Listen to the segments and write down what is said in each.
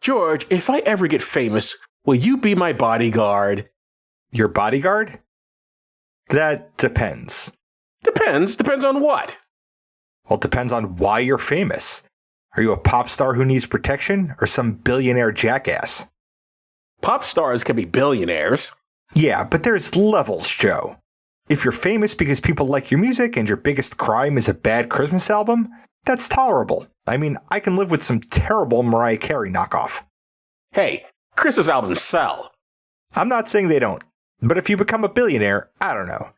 George, if I ever get famous, will you be my bodyguard? Your bodyguard? That depends. Depends on what? Well, it depends on why you're famous. Are you a pop star who needs protection or some billionaire jackass? Pop stars can be billionaires. Yeah, but there's levels, Joe. If you're famous because people like your music and your biggest crime is a bad Christmas album, that's tolerable. I mean, I can live with some terrible Mariah Carey knockoff. Hey, Christmas albums sell. I'm not saying they don't, but if you become a billionaire, I don't know.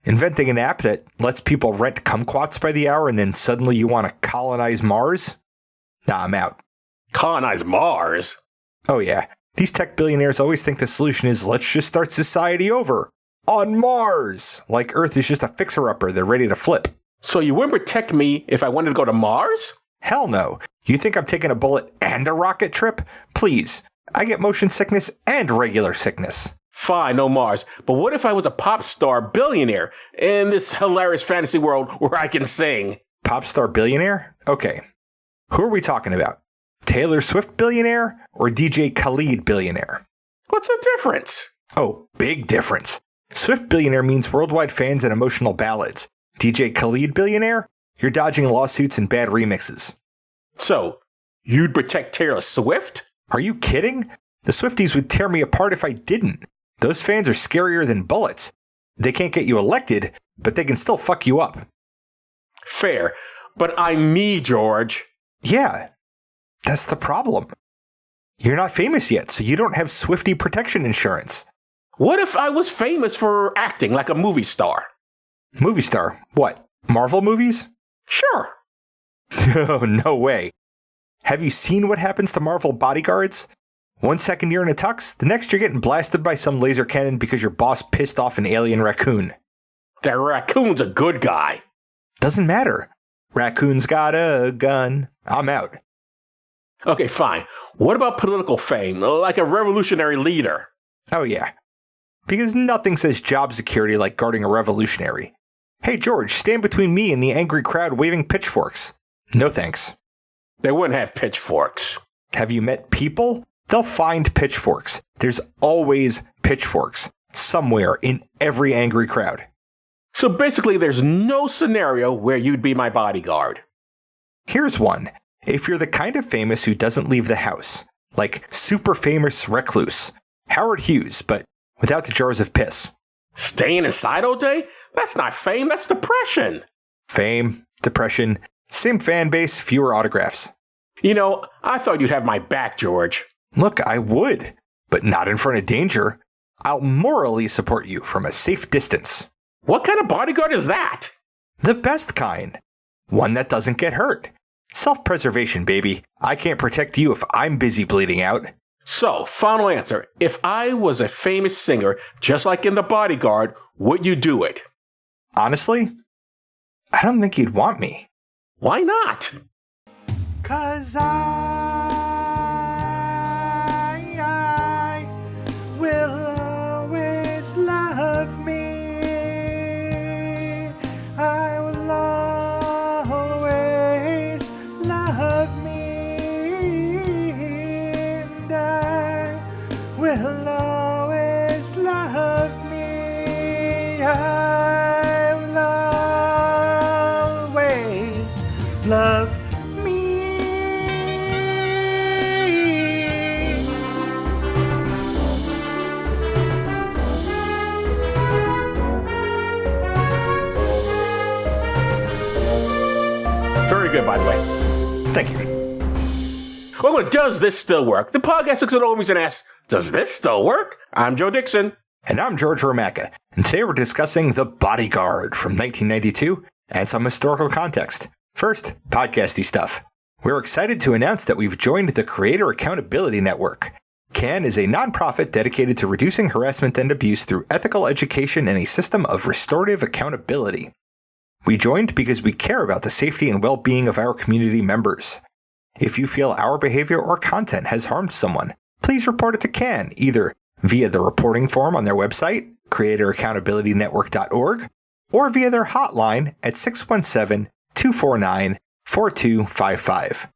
Inventing an app that lets people rent kumquats by the hour and then suddenly you want to colonize Mars? Nah, I'm out. Colonize Mars? Oh yeah, these tech billionaires always think the solution is let's just start society over. On Mars! Like Earth is just a fixer-upper they're ready to flip. So you wouldn't protect me if I wanted to go to Mars? Hell no. You think I'm taking a bullet and a rocket trip? Please. I get motion sickness and regular sickness. Fine, no Mars. But what if I was a pop star billionaire in this hilarious fantasy world where I can sing? Pop star billionaire? Okay. Who are we talking about? Taylor Swift billionaire or DJ Khaled billionaire? What's the difference? Oh, big difference. Swift billionaire means worldwide fans and emotional ballads. DJ Khaled billionaire? You're dodging lawsuits and bad remixes. So, you'd protect Taylor Swift? Are you kidding? The Swifties would tear me apart if I didn't. Those fans are scarier than bullets. They can't get you elected, but they can still fuck you up. Fair, but I'm me, George. Yeah, that's the problem. You're not famous yet, so you don't have Swiftie protection insurance. What if I was famous for acting like a movie star? Movie star? What? Marvel movies? Sure. Oh, no way. Have you seen what happens to Marvel bodyguards? 1 second you're in a tux, the next you're getting blasted by some laser cannon because your boss pissed off an alien raccoon. That raccoon's a good guy. Doesn't matter. Raccoon's got a gun. I'm out. Okay, fine. What about political fame, like a revolutionary leader? Oh yeah. Because nothing says job security like guarding a revolutionary. Hey George, stand between me and the angry crowd waving pitchforks. No thanks. They wouldn't have pitchforks. Have you met people? They'll find pitchforks. There's always pitchforks. Somewhere in every angry crowd. So basically there's no scenario where you'd be my bodyguard. Here's one. If you're the kind of famous who doesn't leave the house. Like super famous recluse. Howard Hughes, but without the jars of piss. Staying inside all day? That's not fame, that's depression. Fame, depression, same fan base, fewer autographs. You know, I thought you'd have my back, George. Look, I would, but not in front of danger. I'll morally support you from a safe distance. What kind of bodyguard is that? The best kind. One that doesn't get hurt. Self-preservation, baby. I can't protect you if I'm busy bleeding out. So, final answer. If I was a famous singer, just like in The Bodyguard, would you do it? Honestly, I don't think you'd want me. Why not? 'Cause I will always love me. I will always love me. And I will always love me. I will always love me. Very good, by the way. Thank you. Well, does this still work? The podcast looks at Omis and asks, does this still work? I'm Joe Dixon. And I'm George Romacka, and today we're discussing The Bodyguard from 1992 and some historical context. First, podcasty stuff. We're excited to announce that we've joined the Creator Accountability Network. CAN is a nonprofit dedicated to reducing harassment and abuse through ethical education and a system of restorative accountability. We joined because we care about the safety and well-being of our community members. If you feel our behavior or content has harmed someone, please report it to CAN, either via the reporting form on their website, creatoraccountabilitynetwork.org, or via their hotline at 617-249-4255.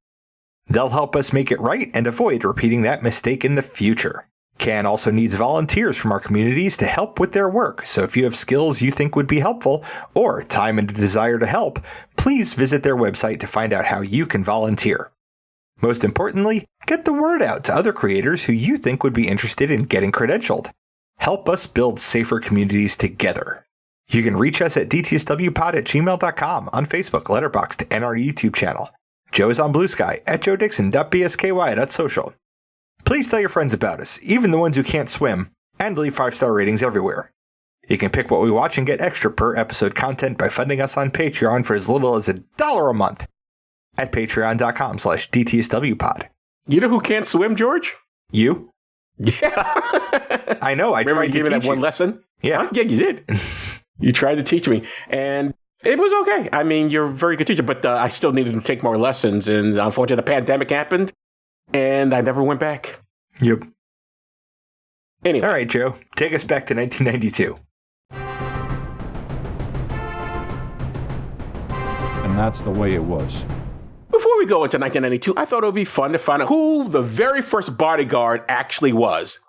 They'll help us make it right and avoid repeating that mistake in the future. CAN also needs volunteers from our communities to help with their work, so if you have skills you think would be helpful or time and a desire to help, please visit their website to find out how you can volunteer. Most importantly, get the word out to other creators who you think would be interested in getting credentialed. Help us build safer communities together. You can reach us at dtswpod@gmail.com, on Facebook, Letterboxd, and our YouTube channel. Joe is on Blue Sky at joedixon.bsky.social. Please tell your friends about us, even the ones who can't swim, and leave 5-star ratings everywhere. You can pick what we watch and get extra per episode content by funding us on Patreon for as little as $1 a month at patreon.com/dtswpod. You know who can't swim, George? You? Yeah. I know. I Remember tried you gave me that one lesson? Yeah. Huh? Yeah, you did. You tried to teach me. And it was okay. I mean, you're a very good teacher, but I still needed to take more lessons. And unfortunately, the pandemic happened, and I never went back. Yep. Anyway. All right, Joe. Take us back to 1992. And that's the way it was. Before we go into 1992, I thought it would be fun to find out who the very first bodyguard actually was.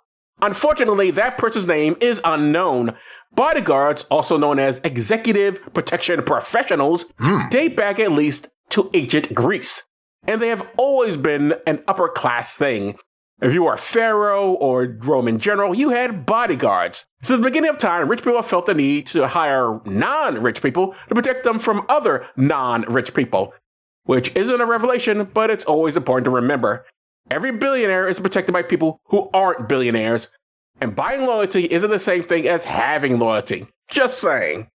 Unfortunately, that person's name is unknown. Bodyguards, also known as executive protection professionals, date back at least to ancient Greece. And they have always been an upper class thing. If you were a pharaoh or Roman general, you had bodyguards. Since the beginning of time, rich people felt the need to hire non-rich people to protect them from other non-rich people. Which isn't a revelation, but it's always important to remember. Every billionaire is protected by people who aren't billionaires. And buying loyalty isn't the same thing as having loyalty. Just saying.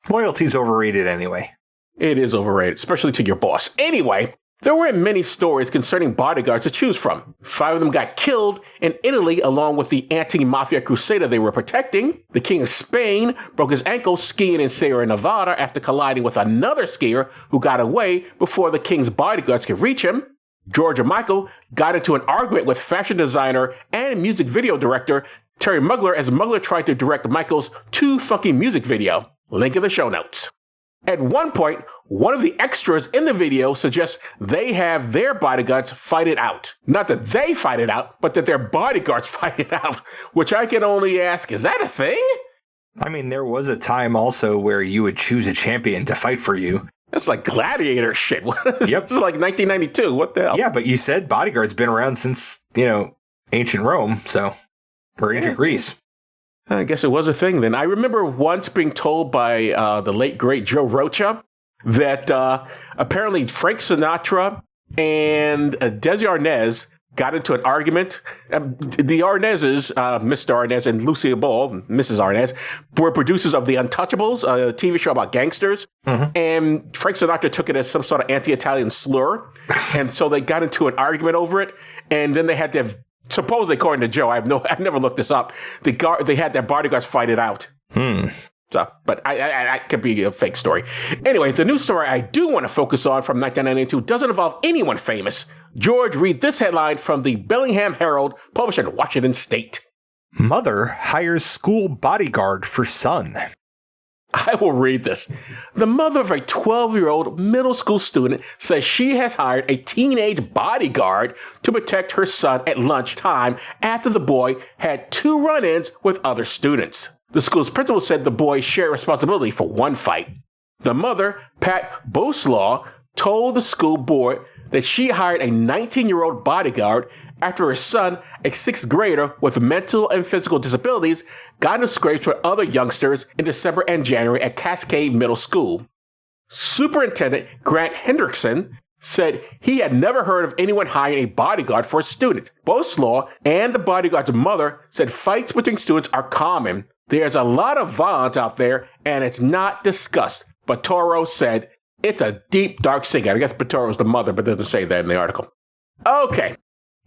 Loyalty's overrated anyway. It is overrated, especially to your boss. Anyway, there weren't many stories concerning bodyguards to choose from. 5 of them got killed in Italy along with the anti-mafia crusader they were protecting. The King of Spain broke his ankle skiing in Sierra Nevada after colliding with another skier who got away before the king's bodyguards could reach him. George and Michael got into an argument with fashion designer and music video director Terry Mugler as Mugler tried to direct Michael's Too Funky music video. Link in the show notes. At one point, one of the extras in the video suggests they have their bodyguards fight it out. Not that they fight it out, but that their bodyguards fight it out, which I can only ask, is that a thing? I mean, there was a time also where you would choose a champion to fight for you. That's like gladiator shit. Yep. This is like 1992. What the hell? Yeah, but you said bodyguard's been around since, ancient Rome, or ancient Greece. I guess it was a thing then. I remember once being told by the late, great Joe Rocha that apparently Frank Sinatra and Desi Arnaz got into an argument. The Arnazes, Mr. Arnaz and Lucille Ball, Mrs. Arnaz, were producers of The Untouchables, a TV show about gangsters. And Frank Sinatra took it as some sort of anti-Italian slur. And so they got into an argument over it. And then they had to have, supposedly, according to Joe, I've never looked this up. They had their bodyguards fight it out. So, but I could be a fake story. Anyway, the news story I do want to focus on from 1992 doesn't involve anyone famous. George, read this headline from the Bellingham Herald, published in Washington State. Mother hires school bodyguard for son. I will read this. The mother of a 12-year-old middle school student says she has hired a teenage bodyguard to protect her son at lunchtime after the boy had 2 run-ins with other students. The school's principal said the boys share responsibility for one fight. The mother, Pat Boslaw, told the school board that she hired a 19-year-old bodyguard after her son, a 6th grader with mental and physical disabilities, got into scrapes with other youngsters in December and January at Cascade Middle School. Superintendent Grant Hendrickson said he had never heard of anyone hiring a bodyguard for a student. Boslaw and the bodyguard's mother said fights between students are common. There's a lot of violence out there, and it's not discussed. Batoro said, it's a deep, dark secret. I guess Batoro's the mother, but doesn't say that in the article. Okay.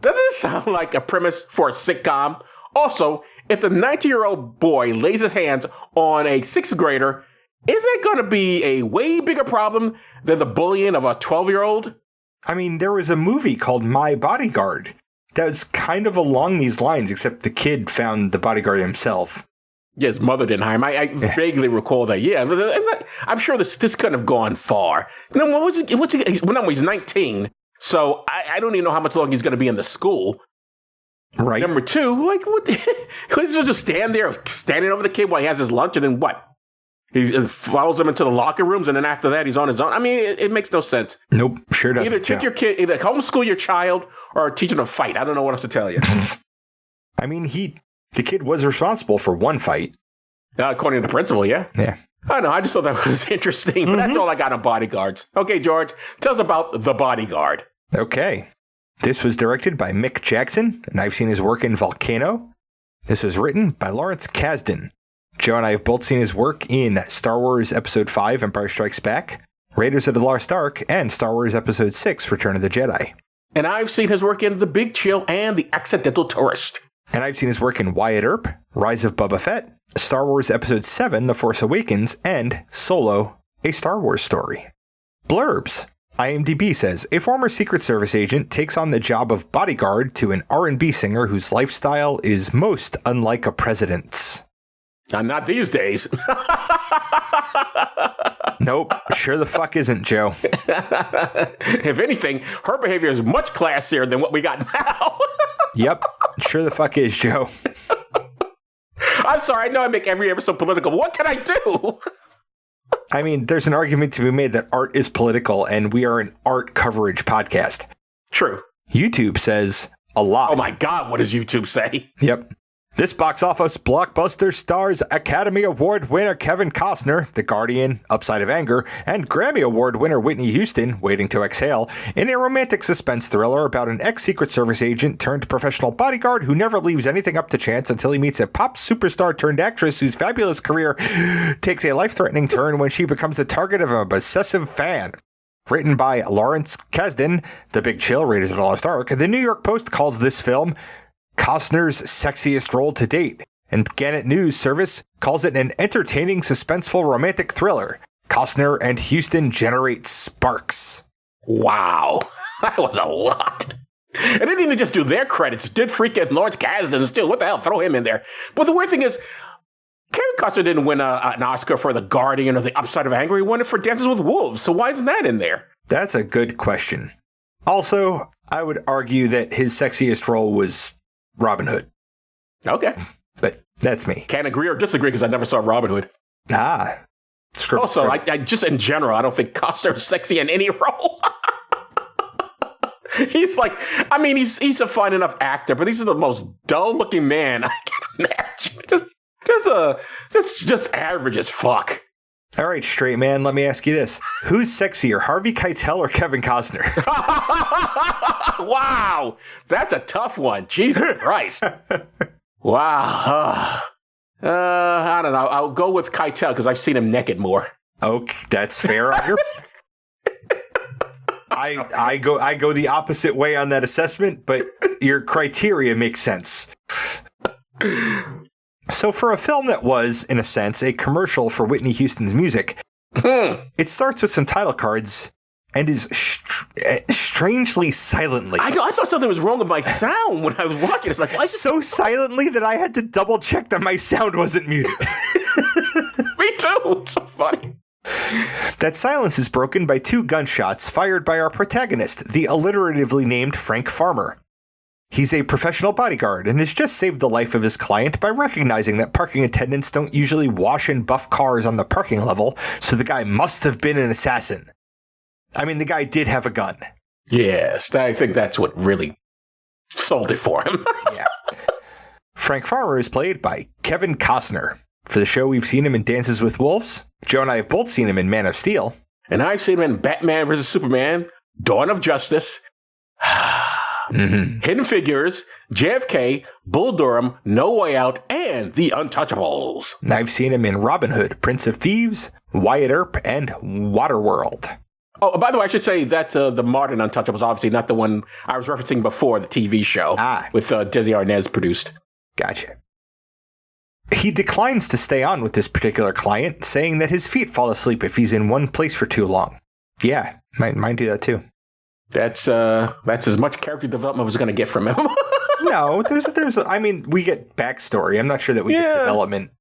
Doesn't it sound like a premise for a sitcom? Also, if the 19-year-old boy lays his hands on a 6th grader, is that going to be a way bigger problem than the bullying of a 12-year-old? I mean, there was a movie called My Bodyguard that was kind of along these lines, except the kid found the bodyguard himself. Yeah, his mother didn't hire him. I vaguely recall that. Yeah, I'm sure this couldn't have gone far. Then when he's 19, So I don't even know how much longer he's going to be in the school. Right. Number two, like, what? He's just standing over the kid while he has his lunch, and then what? He follows him into the locker rooms, and then after that, he's on his own. I mean, it makes no sense. Nope, sure doesn't. Either homeschool your child or teach him to fight. I don't know what else to tell you. I mean, the kid was responsible for one fight. According to the principal, yeah. Yeah. I know. I just thought that was interesting, but that's all I got on Bodyguards. Okay, George, tell us about The Bodyguard. Okay. This was directed by Mick Jackson, and I've seen his work in Volcano. This was written by Lawrence Kasdan. Joe and I have both seen his work in Star Wars Episode 5, Empire Strikes Back, Raiders of the Lost Ark, and Star Wars Episode 6, Return of the Jedi. And I've seen his work in The Big Chill and The Accidental Tourist. And I've seen his work in Wyatt Earp, Rise of Boba Fett, Star Wars Episode 7, The Force Awakens, and Solo, A Star Wars Story. Blurbs. IMDb says, a former Secret Service agent takes on the job of bodyguard to an R&B singer whose lifestyle is most unlike a president's. Not these days. Nope, sure the fuck isn't, Joe. If anything, her behavior is much classier than what we got now. Yep, sure the fuck is, Joe. I'm sorry, I know I make every episode political, but what can I do? I mean, there's an argument to be made that art is political, and we are an art coverage podcast. True. YouTube says a lot. Oh my God, what does YouTube say? Yep. This box office blockbuster stars Academy Award winner Kevin Costner, The Guardian, Upside of Anger, and Grammy Award winner Whitney Houston, Waiting to Exhale, in a romantic suspense thriller about an ex-Secret Service agent turned professional bodyguard who never leaves anything up to chance until he meets a pop superstar turned actress whose fabulous career takes a life-threatening turn when she becomes the target of an obsessive fan. Written by Lawrence Kasdan, The Big Chill, Raiders of the Lost Ark, the New York Post calls this film Costner's sexiest role to date, and Gannett News Service calls it an entertaining, suspenseful romantic thriller. Costner and Houston generate sparks. Wow, that was a lot. And didn't even just do their credits, did freaking Lawrence Kasdan's too. What the hell, throw him in there. But the weird thing is, Kevin Costner didn't win an Oscar for The Guardian or The Upside of Anger. He won it for Dances with Wolves, so why isn't that in there? That's a good question. Also, I would argue that his sexiest role was Robin Hood. Okay. But that's me. Can't agree or disagree because I never saw Robin Hood. Also, I just in general, I don't think Costner is sexy in any role. He's like, I mean, he's a fine enough actor, but he's the most dull-looking man I can imagine. Just average as fuck. All right, straight man, let me ask you this. Who's sexier, Harvey Keitel or Kevin Costner? Wow, that's a tough one. Jesus Christ. Wow. I don't know. I'll go with Keitel because I've seen him naked more. Okay, that's fair. I go the opposite way on that assessment, but your criteria makes sense. So for a film that was, in a sense, a commercial for Whitney Houston's music, it starts with some title cards and is strangely silently. I know. I thought something was wrong with my sound when I was watching. It's like, why is it so silently that I had to double check that my sound wasn't muted. Me too. It's so funny. That silence is broken by two gunshots fired by our protagonist, the alliteratively named Frank Farmer. He's a professional bodyguard and has just saved the life of his client by recognizing that parking attendants don't usually wash and buff cars on the parking level, so the guy must have been an assassin. I mean, the guy did have a gun. Yes, I think that's what really sold it for him. Yeah. Frank Farmer is played by Kevin Costner. For the show, we've seen him in Dances with Wolves. Joe and I have both seen him in Man of Steel. And I've seen him in Batman vs. Superman, Dawn of Justice, Hidden Figures, JFK, Bull Durham, No Way Out, and The Untouchables. I've seen him in Robin Hood, Prince of Thieves, Wyatt Earp, and Waterworld. Oh, by the way, I should say that the modern Untouchables, obviously not the one I was referencing before, the TV show with Desi Arnaz produced. Gotcha. He declines to stay on with this particular client, saying that his feet fall asleep if he's in one place for too long. Yeah, mine do that too. That's as much character development as we're going to get from him. No, I mean, we get backstory. I'm not sure that we get development.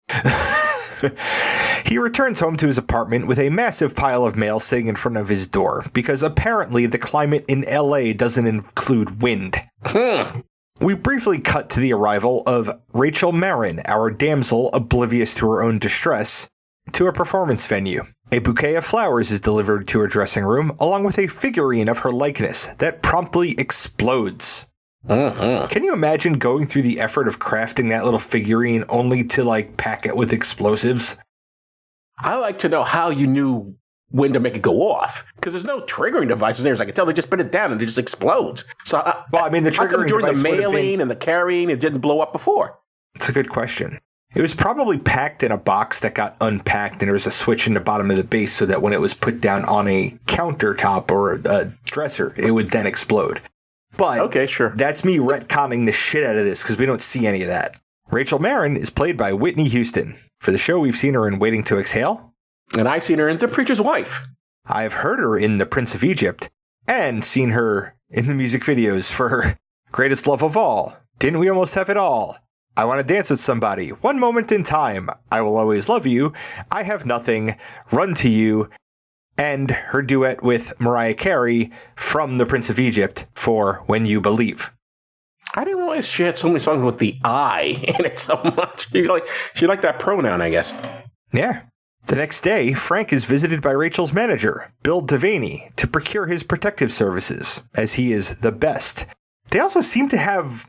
He returns home to his apartment with a massive pile of mail sitting in front of his door, because apparently the climate in LA doesn't include wind. We briefly cut to the arrival of Rachel Marin, our damsel oblivious to her own distress, to a performance venue. A bouquet of flowers is delivered to her dressing room, along with a figurine of her likeness that promptly explodes. Can you imagine going through the effort of crafting that little figurine only to, pack it with explosives? I like to know how you knew when to make it go off, because there's no triggering devices there. As I can tell, they just put it down and it just explodes. So, the triggering during the device mailing and the carrying, it didn't blow up before. It's a good question. It was probably packed in a box that got unpacked, and there was a switch in the bottom of the base so that when it was put down on a countertop or a dresser, it would then explode. But okay, sure. That's me retconning the shit out of this because we don't see any of that. Rachel Marin is played by Whitney Houston. For the show, we've seen her in Waiting to Exhale. And I've seen her in The Preacher's Wife. I've heard her in The Prince of Egypt and seen her in the music videos for her Greatest Love of All. Didn't We Almost Have It All? I Want to Dance with Somebody. One Moment in Time. I Will Always Love You. I Have Nothing. Run to You. And her duet with Mariah Carey from The Prince of Egypt for When You Believe. I didn't realize she had so many songs with the I in it so much. She liked that pronoun, I guess. Yeah. The next day, Frank is visited by Rachel's manager, Bill Devaney, to procure his protective services, as he is the best. They also seem to have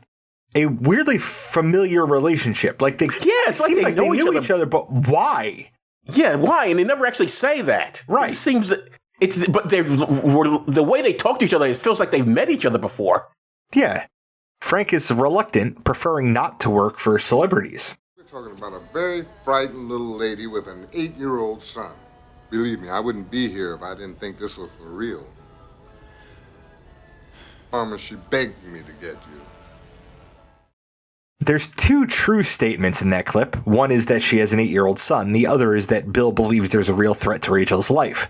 a weirdly familiar relationship. It's like they knew each other, but why? Yeah, why? And they never actually say that. Right. It seems that but the way they talk to each other, it feels like they've met each other before. Yeah. Frank is reluctant, preferring not to work for celebrities. We're talking about a very frightened little lady with an 8-year-old son. Believe me, I wouldn't be here if I didn't think this was for real. Farmer, she begged me to get you. There's two true statements in that clip. One is that she has an 8-year-old son. The other is that Bill believes there's a real threat to Rachel's life.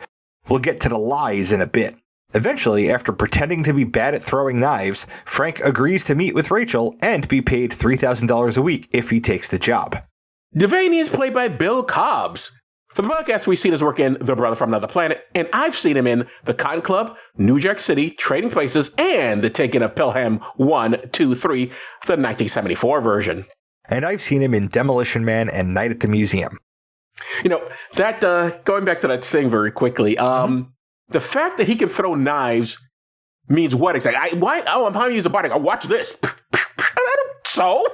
We'll get to the lies in a bit. Eventually, after pretending to be bad at throwing knives, Frank agrees to meet with Rachel and be paid $3,000 a week if he takes the job. Devaney is played by Bill Cobbs. For the podcast, we've seen his work in The Brother from Another Planet, and I've seen him in The Cotton Club, New Jack City, Trading Places, and The Taking of Pelham 1, 2, 3, the 1974 version. And I've seen him in Demolition Man and Night at the Museum. That going back to that thing very quickly, the fact that he can throw knives means what exactly? I'm trying to use a bodyguard. Watch this. So?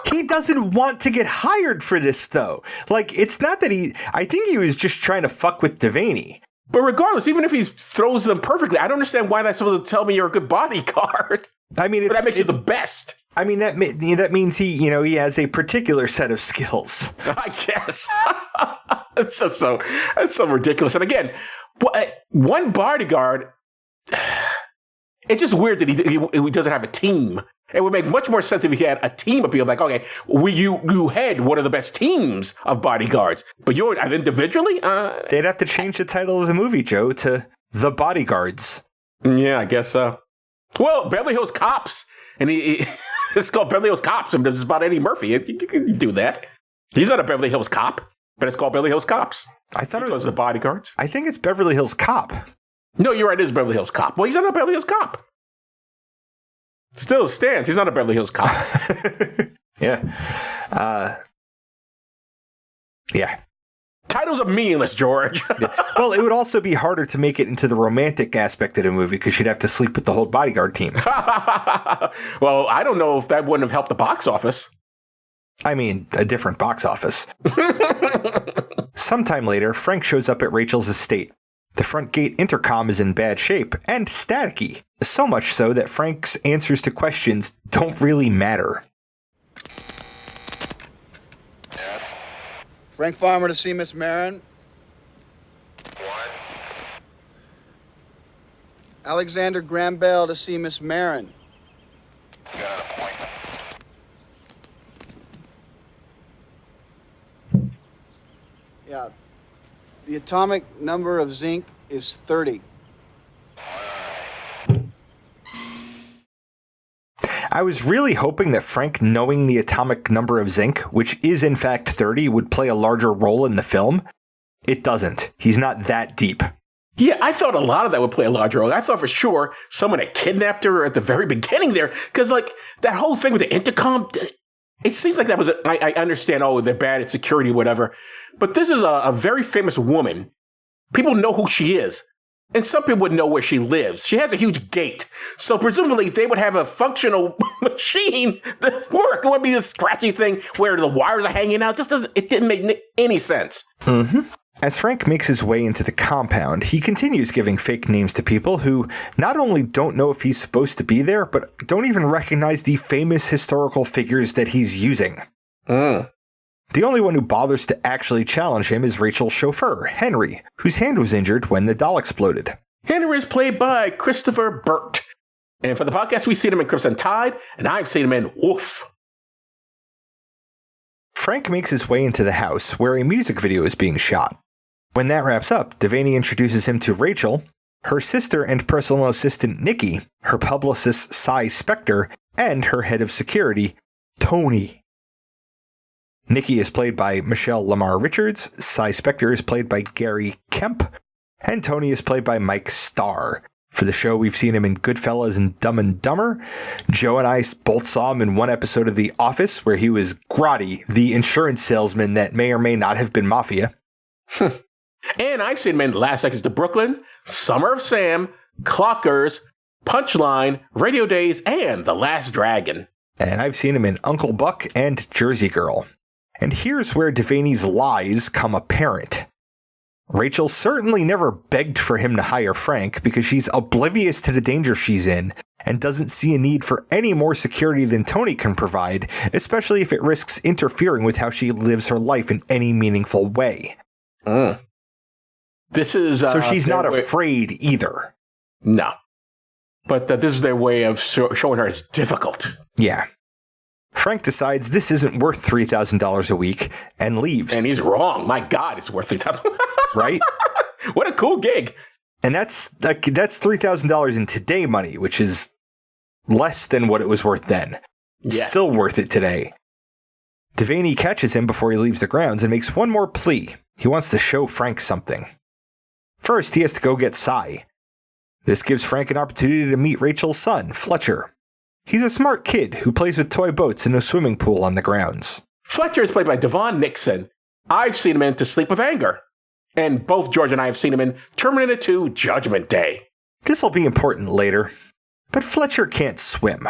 He doesn't want to get hired for this, though. It's not that I think he was just trying to fuck with Devaney. But regardless, even if he throws them perfectly, I don't understand why that's supposed to tell me you're a good bodyguard. I mean, but that makes you the best. I mean, that means he has a particular set of skills. I guess. That's so ridiculous. And again, one bodyguard, it's just weird that he doesn't have a team. It would make much more sense if he had a team of people. Okay, you had one of the best teams of bodyguards, but you're individually? They'd have to change the title of the movie, Joe, to The Bodyguards. Yeah, I guess so. Well, Beverly Hills Cops. And it's called Beverly Hills Cops. And it's about Eddie Murphy. You can do that. He's not a Beverly Hills Cop, but it's called Beverly Hills Cops. I thought it was The Bodyguards. I think it's Beverly Hills Cop. No, you're right. It is Beverly Hills Cop. Well, he's not a Beverly Hills Cop. Still stands. He's not a Beverly Hills Cop. Yeah. Yeah. Titles are meaningless, George. Yeah. Well, it would also be harder to make it into the romantic aspect of the movie because you'd have to sleep with the whole bodyguard team. Well, I don't know if that wouldn't have helped the box office. I mean, a different box office. Sometime later, Frank shows up at Rachel's estate. The front gate intercom is in bad shape and staticky, so much so that Frank's answers to questions don't really matter. Frank Farmer to see Miss Marin. What? Alexander Graham Bell to see Miss Marin. Got an appointment. Yeah. The atomic number of zinc is 30. I was really hoping that Frank knowing the atomic number of zinc, which is in fact 30, would play a larger role in the film. it doesn't. He's not that deep. Yeah, I thought a lot of that would play a large role. I thought for sure someone had kidnapped her at the very beginning there. Because, like, that whole thing with the intercom, it seems like that was, I understand, oh, they're bad at security, whatever. But this is a very famous woman. People know who she is. And some people would know where she lives. She has a huge gate. So presumably they would have a functional machine that work. It wouldn't be this scratchy thing where the wires are hanging out. It didn't make any sense. Mm-hmm. As Frank makes his way into the compound, he continues giving fake names to people who not only don't know if he's supposed to be there, but don't even recognize the famous historical figures that he's using. The only one who bothers to actually challenge him is Rachel's chauffeur, Henry, whose hand was injured when the doll exploded. Henry is played by Christopher Burt. And for the podcast, we've seen him in Crimson Tide, and I've seen him in Woof. Frank makes his way into the house where a music video is being shot. When that wraps up, Devaney introduces him to Rachel, her sister and personal assistant Nikki, her publicist Cy Spector, and her head of security, Tony. Nikki is played by Michelle Lamar Richards, Cy Spector is played by Gary Kemp, and Tony is played by Mike Starr. For the show, we've seen him in Goodfellas and Dumb and Dumber. Joe and I both saw him in one episode of The Office, where he was Grotti, the insurance salesman that may or may not have been Mafia. And I've seen him in Last Exit to Brooklyn, Summer of Sam, Clockers, Punchline, Radio Days, and The Last Dragon. And I've seen him in Uncle Buck and Jersey Girl. And here's where Devaney's lies come apparent. Rachel certainly never begged for him to hire Frank because she's oblivious to the danger she's in and doesn't see a need for any more security than Tony can provide, especially if it risks interfering with how she lives her life in any meaningful way. This is so she's not afraid either. No. But this is their way of showing her it's difficult. Yeah. Frank decides this isn't worth $3,000 a week and leaves. And he's wrong. My God, it's worth $3,000. Right? What a cool gig. And that's $3,000 in today money, which is less than what it was worth then. Yes. Still worth it today. Devaney catches him before he leaves the grounds and makes one more plea. He wants to show Frank something. First, he has to go get Cy. This gives Frank an opportunity to meet Rachel's son, Fletcher. He's a smart kid who plays with toy boats in a swimming pool on the grounds. Fletcher is played by Devon Nixon. I've seen him in To Sleep with Anger. And both George and I have seen him in Terminator 2 Judgment Day. This'll be important later. But Fletcher can't swim.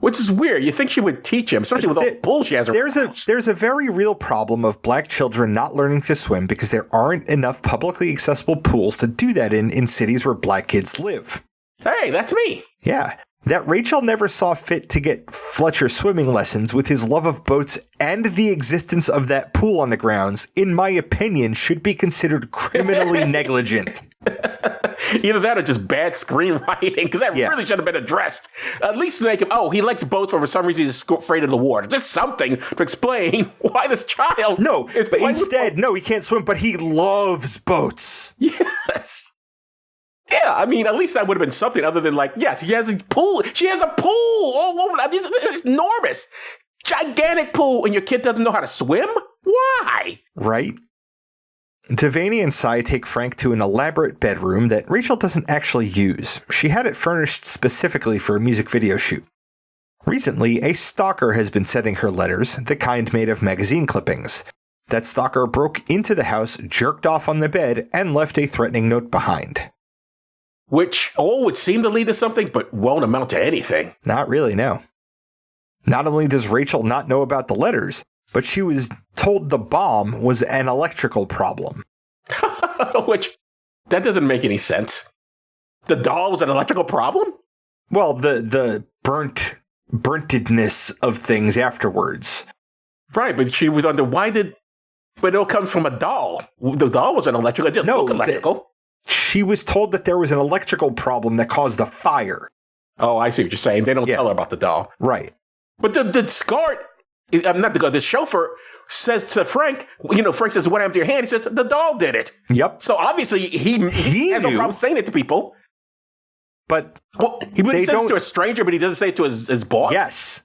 Which is weird. You think she would teach him, especially with all the bull she has around. There's a very real problem of black children not learning to swim because there aren't enough publicly accessible pools to do that in cities where black kids live. Hey, that's me. Yeah. That Rachel never saw fit to get Fletcher swimming lessons with his love of boats and the existence of that pool on the grounds, in my opinion, should be considered criminally negligent. Either that or just bad screenwriting, because that really should have been addressed. At least make him, he likes boats, but for some reason he's afraid of the water. Just something to explain why this child... No, but instead, no, he can't swim, but he loves boats. Yes. Yeah, I mean, at least that would have been something other than yes, he has a pool. She has a pool all over. This is enormous. Gigantic pool, and your kid doesn't know how to swim? Why? Right? Devaney and Cy take Frank to an elaborate bedroom that Rachel doesn't actually use. She had it furnished specifically for a music video shoot. Recently, a stalker has been sending her letters, the kind made of magazine clippings. That stalker broke into the house, jerked off on the bed, and left a threatening note behind. Which would seem to lead to something, but won't amount to anything. Not really, no. Not only does Rachel not know about the letters, but she was told the bomb was an electrical problem. Which, that doesn't make any sense. The doll was an electrical problem? Well, the burntedness of things afterwards. Right, but she was under, but it all comes from a doll. The doll wasn't electrical, it didn't look electrical. She was told that there was an electrical problem that caused the fire. Oh, I see what you're saying. They don't tell her about the doll. Right. But the chauffeur says to Frank, Frank says, what happened to your hand? He says, the doll did it. Yep. So obviously he has no problem saying it to people. But he wouldn't say it to a stranger, but he doesn't say it to his boss? Yes.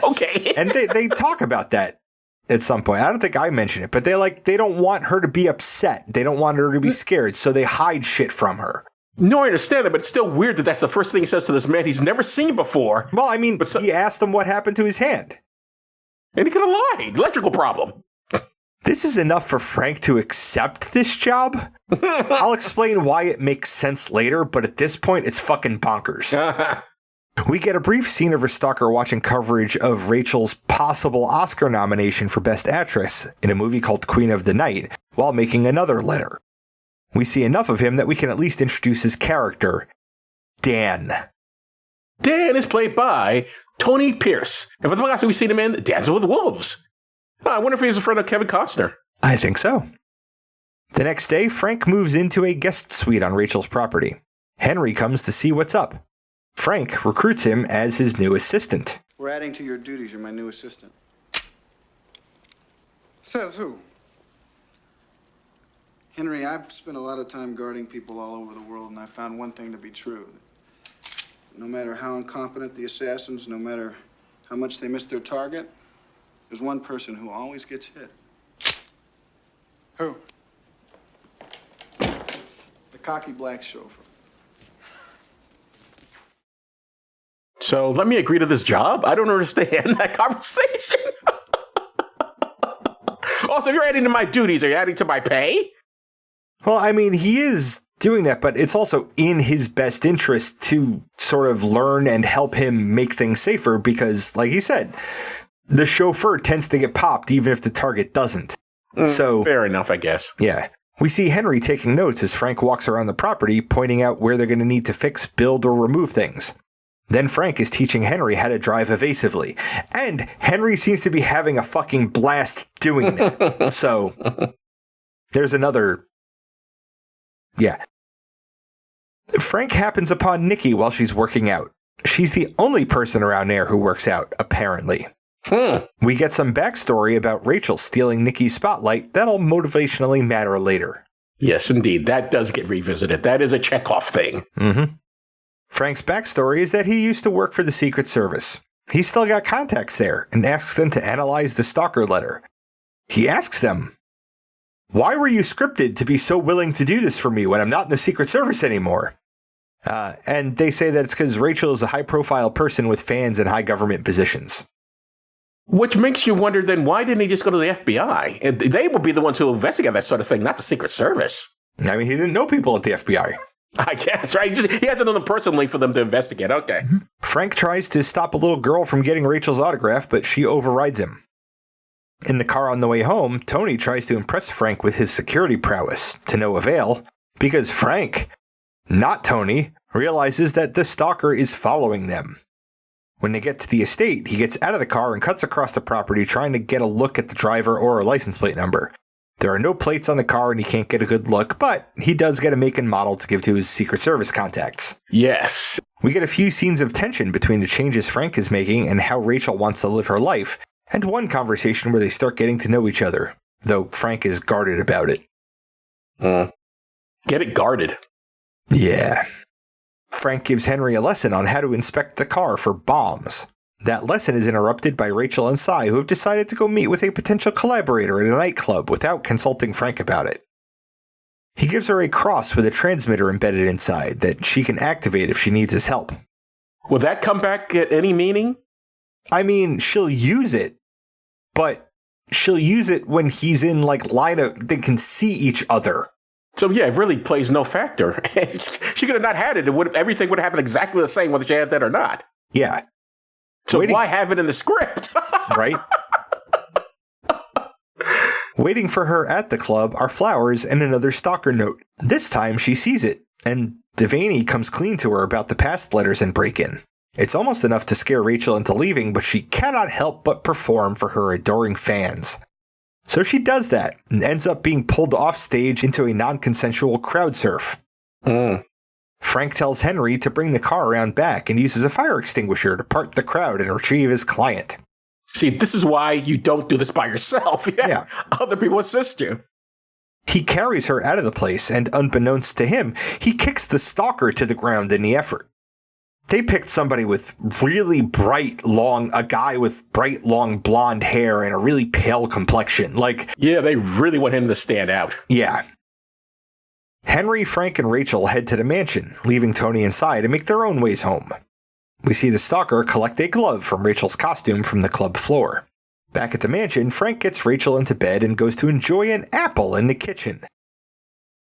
Okay. And they talk about that at some point. I don't think I mentioned it, but they don't want her to be upset. They don't want her to be scared, so they hide shit from her. No, I understand that, but it's still weird that that's the first thing he says to this man he's never seen before. Well, I mean, he asked him what happened to his hand. And he could have lied. Electrical problem. This is enough for Frank to accept this job. I'll explain why it makes sense later, but at this point, it's fucking bonkers. We get a brief scene of her stalker watching coverage of Rachel's possible Oscar nomination for Best Actress in a movie called Queen of the Night while making another letter. We see enough of him that we can at least introduce his character, Dan. Dan is played by Tony Pierce. And for the last time we've seen him in Dancing with Wolves. I wonder if he's a friend of Kevin Costner. I think so. The next day, Frank moves into a guest suite on Rachel's property. Henry comes to see what's up. Frank recruits him as his new assistant. We're adding to your duties. You're my new assistant. Says who? Henry, I've spent a lot of time guarding people all over the world, and I found one thing to be true. No matter how incompetent the assassins, no matter how much they miss their target, there's one person who always gets hit. Who? The cocky black chauffeur. So let me agree to this job? I don't understand that conversation. Also, if you're adding to my duties, are you adding to my pay? Well, I mean, he is doing that, but it's also in his best interest to sort of learn and help him make things safer because, like he said, the chauffeur tends to get popped even if the target doesn't. So fair enough, I guess. Yeah. We see Henry taking notes as Frank walks around the property, pointing out where they're going to need to fix, build, or remove things. Then Frank is teaching Henry how to drive evasively. And Henry seems to be having a fucking blast doing it. So there's another... Yeah. Frank happens upon Nikki while she's working out. She's the only person around there who works out, apparently. We get some backstory about Rachel stealing Nikki's spotlight that'll motivationally matter later. Yes, indeed. That does get revisited. That is a Chekhov thing. Mm-hmm. Frank's backstory is that he used to work for the Secret Service. He's still got contacts there and asks them to analyze the stalker letter. He asks them, "Why were you scripted to be so willing to do this for me when I'm not in the Secret Service anymore?" And they say that it's because Rachel is a high-profile person with fans in high government positions. Which makes you wonder then, why didn't he just go to the FBI? And they would be the ones who investigate that sort of thing, not the Secret Service. I mean, he didn't know people at the FBI. I guess, right? He hasn't known them personally for them to investigate. Okay. Frank tries to stop a little girl from getting Rachel's autograph, but she overrides him. In the car on the way home, Tony tries to impress Frank with his security prowess, to no avail, because Frank, not Tony, realizes that the stalker is following them. When they get to the estate, he gets out of the car and cuts across the property trying to get a look at the driver or a license plate number. There are no plates on the car and he can't get a good look, but he does get a make and model to give to his Secret Service contacts. Yes. We get a few scenes of tension between the changes Frank is making and how Rachel wants to live her life, and one conversation where they start getting to know each other, though Frank is guarded about it. Get it guarded. Yeah. Frank gives Henry a lesson on how to inspect the car for bombs. That lesson is interrupted by Rachel and Cy, who have decided to go meet with a potential collaborator at a nightclub without consulting Frank about it. He gives her a cross with a transmitter embedded inside that she can activate if she needs his help. Will that come back at any meaning? I mean, she'll use it, but she'll use it when he's in line of, they can see each other. So yeah, it really plays no factor. She could have not had it. Everything would have happened exactly the same whether she had that or not. Yeah. So why have it in the script? Right? Waiting for her at the club are flowers and another stalker note. This time she sees it, and Devaney comes clean to her about the past letters and break-in. It's almost enough to scare Rachel into leaving, but she cannot help but perform for her adoring fans. So she does that, and ends up being pulled off stage into a non-consensual crowd surf. Frank tells Henry to bring the car around back and uses a fire extinguisher to part the crowd and retrieve his client. See, this is why you don't do this by yourself. Yeah. Other people assist you. He carries her out of the place, and unbeknownst to him, he kicks the stalker to the ground in the effort. They picked somebody with really a guy with bright, long blonde hair and a really pale complexion. Yeah, they really want him to stand out. Yeah. Henry, Frank, and Rachel head to the mansion, leaving Tony inside and make their own ways home. We see the stalker collect a glove from Rachel's costume from the club floor. Back at the mansion, Frank gets Rachel into bed and goes to enjoy an apple in the kitchen.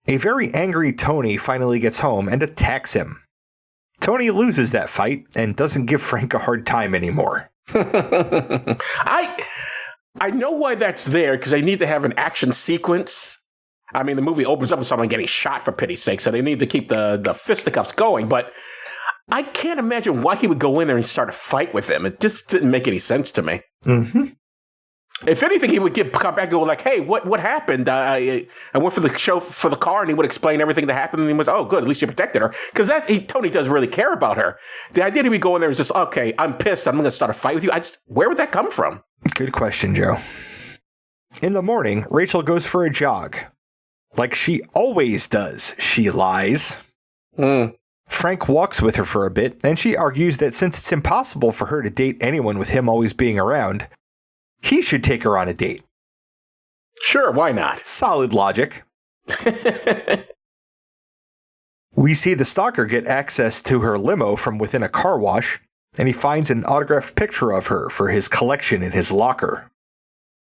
A very angry Tony finally gets home and attacks him. Tony loses that fight and doesn't give Frank a hard time anymore. I know why that's there, because they need to have an action sequence. I mean, the movie opens up with someone getting shot, for pity's sake, so they need to keep the fisticuffs going, but I can't imagine why he would go in there and start a fight with him. It just didn't make any sense to me. Mm-hmm. If anything, he would come back and go like, hey, what happened? I went for the show for the car, and he would explain everything that happened, and he was, oh, good, at least you protected her. Because Tony does really care about her. The idea that we go in there is just, okay, I'm pissed, I'm going to start a fight with you. Where would that come from? Good question, Joe. In the morning, Rachel goes for a jog. Like she always does, she lies. Frank walks with her for a bit, and she argues that since it's impossible for her to date anyone with him always being around, he should take her on a date. Sure, why not? Solid logic. We see the stalker get access to her limo from within a car wash, and he finds an autographed picture of her for his collection in his locker.